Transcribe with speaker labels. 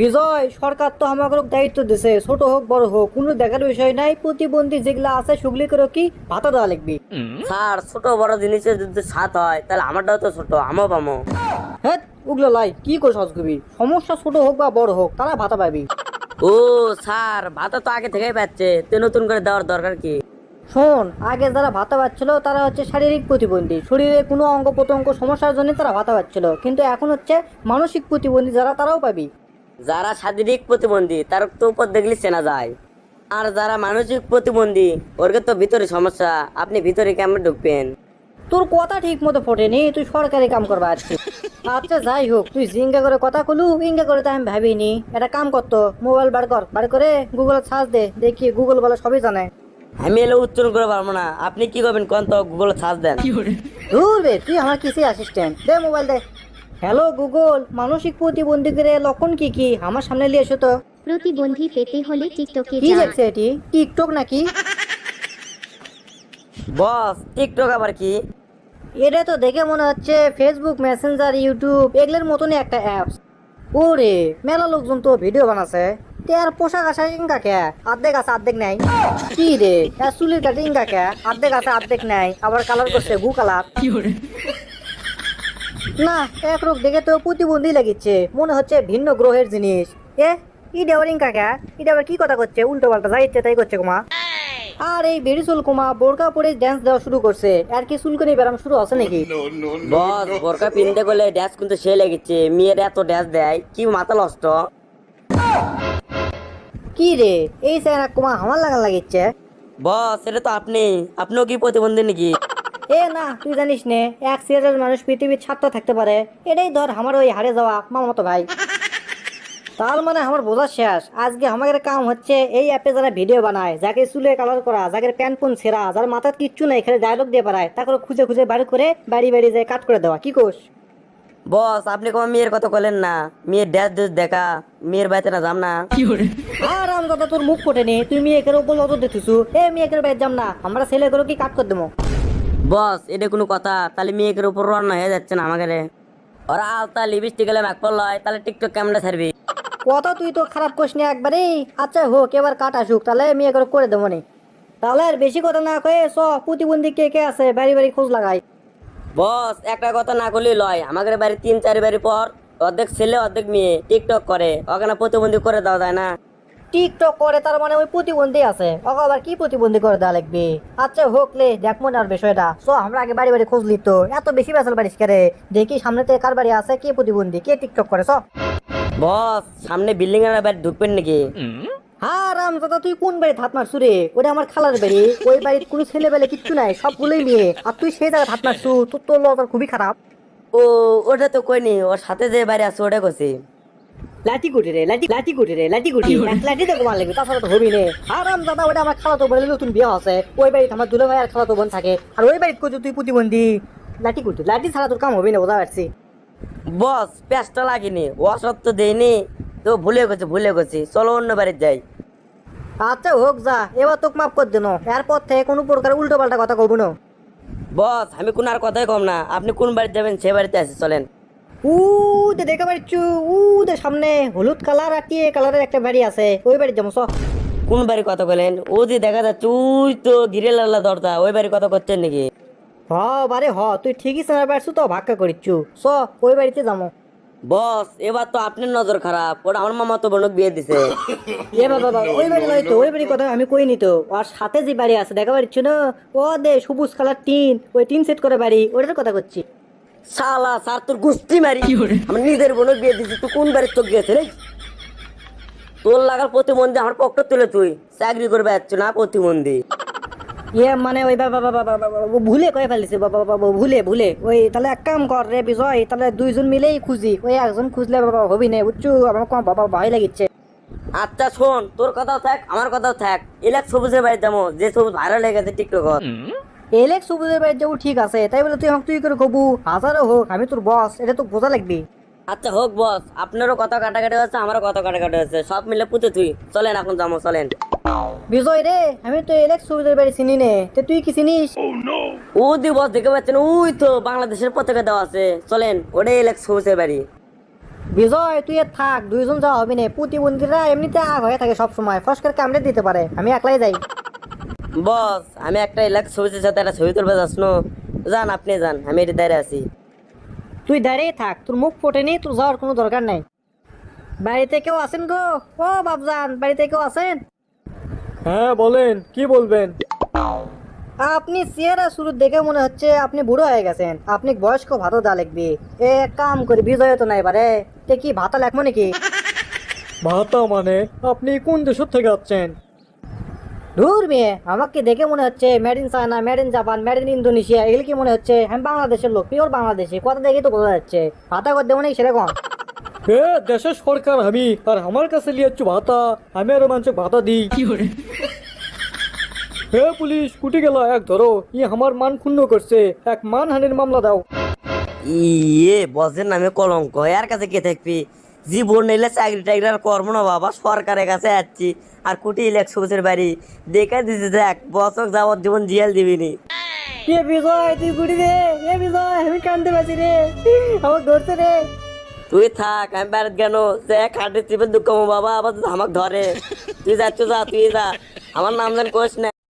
Speaker 1: বিজয়, সরকার তো আমাকে দায়িত্ব দিছে, ছোট হোক বড় হোক কোনো দেখার বিষয় নাই, প্রতিবন্ধী যেগুলা আছে সেগুলি করে কি ভাতা দেওয়া লাগবে।
Speaker 2: স্যার ছোট বড় জিনিসের যদি সাত হয় তাহলে আমারটাও তো ছোট, আমও পামো।
Speaker 1: হ্যাঁ, ওগুলো লাই কি করে সহজ করবি? সমস্যা ছোট হোক বা বড় হোক তারা ভাতা পাবি।
Speaker 2: ও স্যার, ভাতা তো আগে থেকেই পাচ্ছে, তো নতুন করে দেওয়ার দরকার কি?
Speaker 1: শোন, আগে যারা ভাতা পাচ্ছিল তারা হচ্ছে শারীরিক প্রতিবন্ধী, শরীরে কোনো অঙ্গ প্রত্যঙ্গ সমস্যার জন্য তারা ভাতা পাচ্ছিল, কিন্তু এখন হচ্ছে মানসিক প্রতিবন্ধী যারা তারাও পাবি।
Speaker 2: যারা শারীরিক প্রতিবন্ধী তার তো উপর দেখলে চেনা যায়, আর যারা মানসিক প্রতিবন্ধী ওরকে তো ভিতরে সমস্যা, আপনি ভিতরে কেমন ঢুকবেন?
Speaker 1: তোর কথা ঠিক মতো ফোটেনি, তুই সরকারি কাম করবা আছিস। আচ্ছা যাই হোক, তুই জিঙ্গা করে কথা কলু, ইঙ্গা করে তো আমি ভাবিনি। একটা কাম করতো, মোবাইল বার করে গুগলে সার্চ দে, দেখি গুগল বলে সবই জানে।
Speaker 2: আমি এলে উচ্চারণ করে পারবো না, আপনি কি করবেন কোন তো গুগল সার্চ দেন।
Speaker 1: ধুর বে, তুই আমার কিসে অ্যাসিস্ট্যান্ট, দে মোবাইল দে। হ্যালো গুগল, মানসিক প্রতিবন্ধীদের লক্ষণ কি কি আমার সামনে নিয়ে এসো তো।
Speaker 3: প্রতিবন্ধী পেতে হলে টিকটকে
Speaker 1: কি
Speaker 3: যান।
Speaker 1: দেখছে এটি, টিকটক নাকি?
Speaker 2: বস টিকটক আবার কি?
Speaker 1: এটা তো দেখে মনে হচ্ছে ফেসবুক, মেসেঞ্জার, ইউটিউব এগুলোর মতনই একটা অ্যাপস। ওরে, মেলা লোকজন তো ভিডিও বানাচ্ছে। তার পোশাক আশাক ইঙ্গা কে, অর্ধেক আছে অর্ধেক নাই। কি রে, তার চুলের কাটে ইঙ্গা কে, অর্ধেক আছে অর্ধেক নাই, আবার কালার করছে গু কালার। না, এক রোগ দেখে তো প্রতিবন্ধী লাগিচ্ছে, মনে হচ্ছে ভিন্ন গ্রহের জিনিস। এ ইডে আবার ইঙ্গা কে, ইডে আবার কি কথা করছে, উল্টো পাল্টা যা ইচ্ছে তাই করছে কুমা। আর এই বেড়ি চুল কুমা বোরকা পরে ড্যান্স দেওয়া শুরু করছে, আর কি চুলকানি ব্যারাম শুরু আছে নাকি?
Speaker 2: বস বোরকা পিনতে গেলে ড্যাস কিন্তু সে লেগেছে, মেয়ের এত ড্যাস দেয় কি মাথা নষ্ট।
Speaker 1: কি রে, এই স্যার কুমা আমার লাগা লাগিচ্ছে।
Speaker 2: বস এটা তো আপনিও কি প্রতিবন্ধী নাকি?
Speaker 1: এ না, তুই জানিস নে, এক সিরিয়ালের মানুষ পৃথিবীর 7টা থাকতে পারে। এটাই ধর আমার ওই হারে যাওয়া মামাতো ভাই। তার মানে আমার বোঝা শেষ, আজকে আমাদের কাম হচ্ছে এই অ্যাপে যারা ভিডিও বানায়, যাকে চুলে কালার করা, যাকে প্যান্ট পুন ছেঁড়া, যার মাথার কিচ্ছু নাই, এখানে ডায়লগ দিয়ে পারায়, তাকে খুঁজে খুঁজে বাড়ি করে বাড়ি বাড়ি যায় কাট করে দেওয়া। কি কোস?
Speaker 2: বস আপনি কোনো মেয়ের কথা বলেন না, মেয়ের ড্যাস ড্যাস দেখা, মেয়ের বাড়িতে না যাম না।
Speaker 1: আর আম দাদা তোর মুখ ফোটেনি, তুই মেয়েকের উপর নজর দিতেছু। এ মেয়েকের বাইরে যাম না, আমরা ছেলে করে কি কাট করে দেবো?
Speaker 2: বস এটা কোনো কথা? তাহলে মেয়েকের উপর রান্না হয়ে যাচ্ছে না আমাকে। ওরা আলতা লিপস্টিক এলে ম্যাক করল হয়, তাহলে টিকটক ক্যামেরা ছাড়বি?
Speaker 1: কথা তুই তো খারাপ করিস নি একবারেই। আচ্ছা হোক, এবার কাট আসুক, তাহলে মেয়ে করে দেবো নি। তাহলে আর বেশি কথা না কয়ে চ, প্রতিবন্ধী কে কে আছে বাড়ি বাড়ি খোঁজ লাগাই।
Speaker 2: বস একটা কথা না করলেই লয়, আমাদের বাড়ি 3-4 বাড়ি পর অর্ধেক ছেলে অর্ধেক মেয়ে টিকটক করে, ওখানে প্রতিবন্ধী করে দেওয়া যায় না?
Speaker 1: টিকটক করে তার মানে ওই প্রতিবন্ধী আছে, ওকে আবার কি প্রতিবন্ধী করে দেওয়া লাগবে? আচ্ছা হোক লে, দেখ মনে আর বিষয়টা। আমরা আগে বাড়ি বাড়ি খোঁজ লিতো, এত বেশি বেসাল বাড়িস কে রে? দেখি সামনে থেকে কার বাড়ি আছে, কে প্রতিবন্ধী, কে টিকটক করে।
Speaker 2: বস সামনে বিল্ডিং এর বাড়ি ঢুকবেন নাকি?
Speaker 1: হ্যাঁ রাম দাদা, তুই কোন বাড়ি হাত মারছু রে? ওটা আমার খালার বাড়ি, ওই বাড়ির কোনো ছেলে বেলে কিচ্ছু নাই, সবগুলোই মেয়ে, আর তুই সেই জায়গায় হাত মারছু, তোর তোর লজ্জা খুবই খারাপ।
Speaker 2: ও ওটা তো কইনি, ওর সাথে যে বাড়ি আছে ওটা কইছি।
Speaker 1: লাঠি কুটি রে, লাঠি কুটি রে, লাঠি কুটি, এক লাঠি তো মার লাগবে, তাছাড়া তো হবি নে। আরাম দাদা, ওটা আমার খালাতো বোনের নতুন বিয়ে আছে, ওই বাড়িতে আমার দুলো ভাই আর খালাতো বোন থাকে, আর ওই বাড়িতে করছো তুই প্রতিবন্ধী। লাঠি কুটি, লাঠি ছাড়া তোর কাম হবে না, বোঝা পারছি।
Speaker 2: বস প্যাঁচটা লাগেনি, অসত্য দেয়নি তো, ভুলে গেছি, চলো অন্য বাড়িতে যাই।
Speaker 1: আচ্ছা হোক যা, এবার তোকে মাফ করে দেন, এরপর থেকে কোনো প্রকার উল্টো পাল্টা কথা কব না।
Speaker 2: বস আমি কোন আর কথাই কম না, আপনি কোন বাড়িতে যাবেন সে বাড়িতে আসি চলেন।
Speaker 1: উ দে দেখা পাচ্ছু, দে সামনে হলুদ কালার আর টিয়ে কালারের একটা বাড়ি আছে, ওই বাড়ি যাবো চ।
Speaker 2: কোন বাড়ির কথা বলেন? ও যে দেখা যাচ্ছে ওই তো ঘিরে লাল্লা দরজা, ওই বাড়ির কথা করছেন নাকি?
Speaker 1: হ বারে হ, তুই ঠিকই শোনা পারছু তো, ভাগ্যা করিচ্ছু, চ ওই বাড়িতে যাবো।
Speaker 2: বস এবার তো আপনার নজর খারাপ, ওটা আমার মামা তো বোনক বিয়ে দিছে।
Speaker 1: এ বাবা, ওই বাড়ি নয় তো, ওই বাড়ির কথা আমি কইনি তো। আর সাথে যে বাড়ি আছে দেখা পাচ্ছ না, ও দে সবুজ কালার টিন, ওই টিন সেট করে বাড়ি, ওটার কথা করছি।
Speaker 2: শালা স্যার তোর গুষ্টি মারি, আমি নিজের বোনক বিয়ে দিছি, তুই কোন বাড়ির চোখ গিয়েছে রে? তোর লাগার প্রতিবন্ধী আমার পক্ষ তুলে তুই চাকরি করবে যাচ্ছ না প্রতিবন্ধী।
Speaker 1: মানে ওই বাবা ভুলে কয়ে ফেলিছে, বাবা ভুলে ওই, তাহলে এক কাম কর রে বিজয়, তাহলে দুইজন মিলেই খুঁজি, ওই একজন খুঁজলে বাবা হবি না, বুঝছো? আমার কম বাবা ভয় লাগিচ্ছে।
Speaker 2: আচ্ছা শোন, তোর কথাও থাক আমার কথাও থাক, এলাক সবুজের বাড়ি যাবো, যে সবুজ ভাইরাল হয়ে গেছে টিকটক।
Speaker 1: এলেক সবুজের বাড়ি যাবো, ঠিক আছে, তাই বলে তুই আমাকে তুই করে কবু? হাজারও হোক আমি তোর বস, এটা তো বোঝা লাগবে।
Speaker 2: আচ্ছা হোক বস, আপনারও কথা কাটাকাটি হচ্ছে, আমারও কথা কাটাকাটি হচ্ছে, সব মিলে পুঁতে তুই চলেন এখন যাবো চলেন।
Speaker 1: বিজয় রে, আমি তো এলেক সবুজের বাড়ি চিনি নে, তো তুই কি চিনিস?
Speaker 2: ও দি বস দেখে পাচ্ছেন, ওই তো বাংলাদেশের পতাকা দেওয়া আছে, চলেন ওটাই এলাক সবুজের বাড়ি।
Speaker 1: বিজয় তুই এর থাক, দুইজন যাওয়া হবে না, প্রতিবন্ধীরা এমনিতে আগ হয়ে থাকে সব সময়, ফসকের কামড়ে দিতে পারে, আমি একলাই যাই।
Speaker 2: বস আমি একটা এলাকা ছবির সাথে একটা ছবি তুলবে যাচ্ছ, যান আপনি যান, আমি এটি দাঁড়িয়ে আছি।
Speaker 1: তুই দাঁড়িয়ে থাক, তোর মুখ ফোটেনি, তোর যাওয়ার কোনো দরকার নাই। বাড়িতে কেউ আছেন গো? ও বাবজান, বাড়িতে কেউ আছেন?
Speaker 4: হ্যাঁ বলেন, কি বলবেন?
Speaker 1: আপনি চেহারা শুরু দেখে মনে হচ্ছে আপনি বুড়ো হয়ে গেছেন, আপনি বয়স্ক ভাতা দেওয়া লিখবি। এক কাম করি, বিজয় তো নাই পারে, তে কি ভাতা লেখবো নাকি?
Speaker 4: ভাতা মানে? আপনি কোন দেশের থেকে আসছেন?
Speaker 1: ধুর মেয়ে, আমাকে দেখে মনে হচ্ছে made in China, made in Japan, made in Indonesia, এগুলো কি মনে হচ্ছে আমি বাংলাদেশের লোক, পিওর বাংলাদেশি, কথা দেখে তো বোঝা যাচ্ছে। ভাতা করে দেবো নাকি সেরকম?
Speaker 4: এ দেশের সরকার আমি, আর আমার কাছে লিয়াচ্ছ ভাতা, আমি আরো মানুষকে ভাতা দিই। হে পুলিশ, কুটি গেল এক ধরো, আমার মান ক্ষুণ্ণ করছে, এক মানহানির মামলা দাও।
Speaker 2: ইয়ে বসের নামে কলঙ্ক, এর কাছে কে থাকবি? জীবন নিলে চাকরি টাকরি আর কর্ম না বাবা, সরকারের কাছে যাচ্ছি। আর কোটি ইলেকশন বছর বাড়ি দেখে দিতে দেখ, বছর যাবত জীবন জিয়াল দিবিনি।
Speaker 1: এ বিজয় তুই গুড়ি রে, এ বিজয় আমি কানতে পারছি রে, আমার ধরছে রে।
Speaker 2: তুই থাক, আমি বেড়াত কেন সে খাটে চিপে দুঃখ বাবা, আবার আমাকে ধরে। তুই যাচ্ছ যা, তুই যা, আমার নাম জান কোষ না।